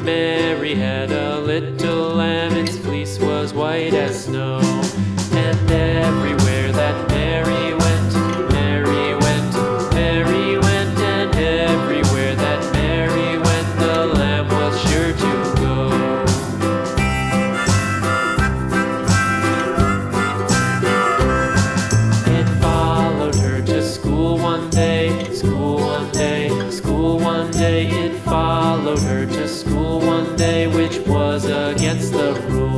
Mary had a little lamb, its fleece was white as snow. And everywhere that Mary went, Mary went, Mary went, and everywhere that Mary went, the lamb was sure to go. It followed her to school one day, school one day, school one day. It followed her to school one day, which was against the rules.